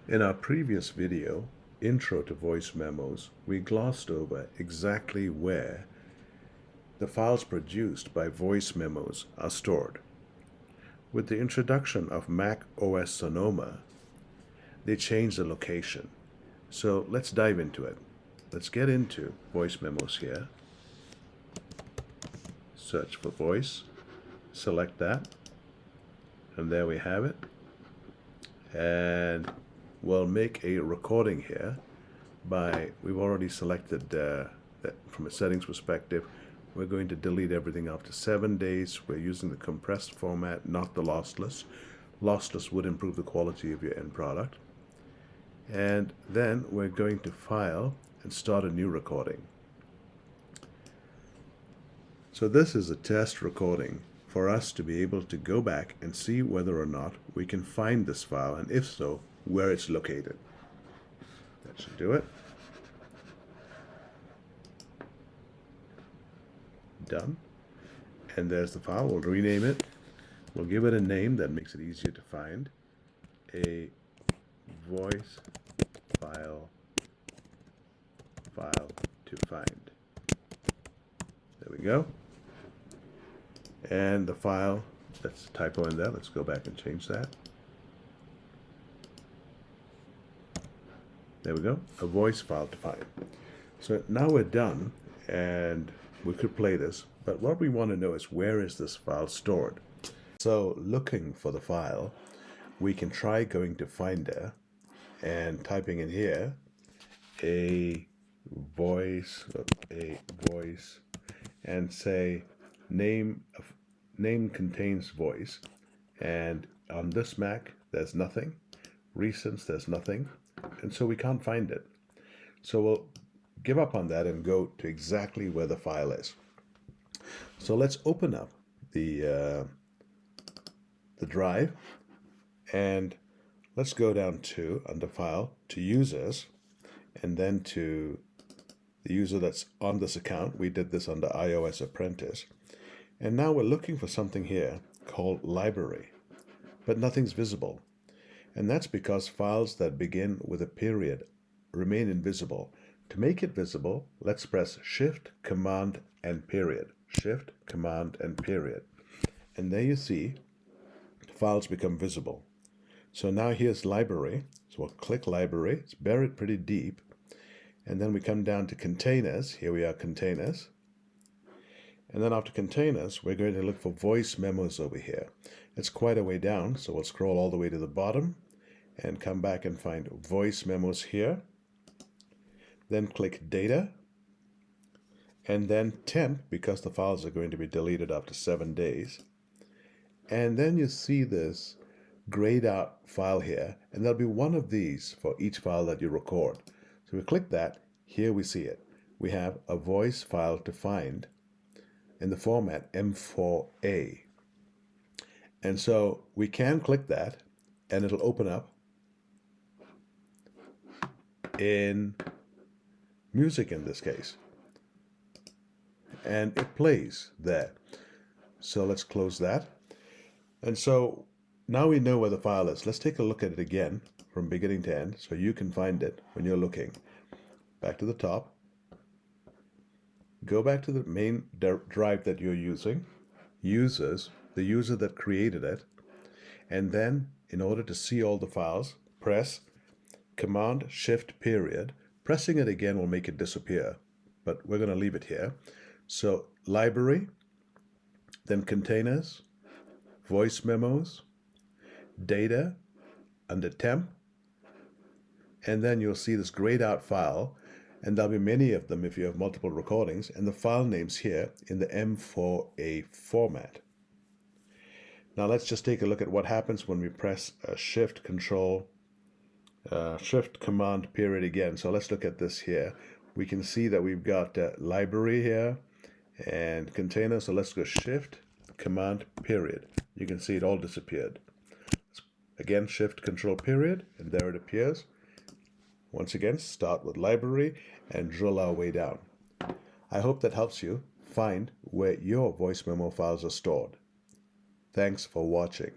In our previous video, Intro to Voice Memos, we glossed over exactly where the files produced by Voice Memos are stored. With the introduction of Mac OS Sonoma, they changed the location. So let's dive into it. Let's get into Voice Memos here. Search for voice, select that, and there we have it. And we'll make a recording here we've already selected that from a settings perspective, we're going to delete everything after 7 days. We're using the compressed format, not the lossless. Lossless would improve the quality of your end product. And then we're going to file and start a new recording. So this is a test recording for us to be able to go back and see whether or not we can find this file, and if so, where it's located. That should do it. Done. And there's the file. We'll rename it. We'll give it a name that makes it easier to find. A voice file to find. There we go. And the file, that's a typo in there. Let's go back and change that. There we go. A voice file to find. So now we're done, and we could play this, but what we want to know is, where is this file stored? So looking for the file, we can try going to Finder and typing in here a voice, and say name contains voice. And on this Mac, there's nothing. Recents, there's nothing. And so we can't find it. So we'll give up on that and go to exactly where the file is. So let's open up the drive, and let's go down to, under File, to Users, and then to the user that's on this account. We did this under iOS Apprentice. And now we're looking for something here called Library, but nothing's visible. And that's because files that begin with a period remain invisible. To make it visible, let's press Shift, Command, and period. Shift, Command, and period. And there you see, files become visible. So now here's Library. So we'll click Library. It's buried pretty deep. And then we come down to Containers. Here we are, Containers. And then after Containers, we're going to look for Voice Memos over here. It's quite a way down, so we'll scroll all the way to the bottom and come back and find Voice Memos here. Then click Data, and then Temp, because the files are going to be deleted after 7 days. And then you see this grayed out file here, and there'll be one of these for each file that you record. So we click that. Here we see it. We have a voice file to find in the format M4A. And so we can click that, and it'll open up in music in this case. And it plays there. So let's close that. And so now we know where the file is. Let's take a look at it again from beginning to end so you can find it when you're looking. Back to the top. Go back to the main drive that you're using. Users, the user that created it. And then, in order to see all the files, press Command Shift period. Pressing it again will make it disappear, but we're going to leave it here. So Library, then Containers, Voice Memos, Data, under Temp, and then you'll see this grayed out file, and there'll be many of them if you have multiple recordings, and the file name's here in the M4A format. Now let's just take a look at what happens when we press Shift Command period again. So let's look at this here. We can see that we've got Library here and Container. So let's go Shift Command period. You can see it all disappeared. Again, Shift Control period, and there it appears. Once again, start with Library and drill our way down. I hope that helps you find where your voice memo files are stored. Thanks for watching.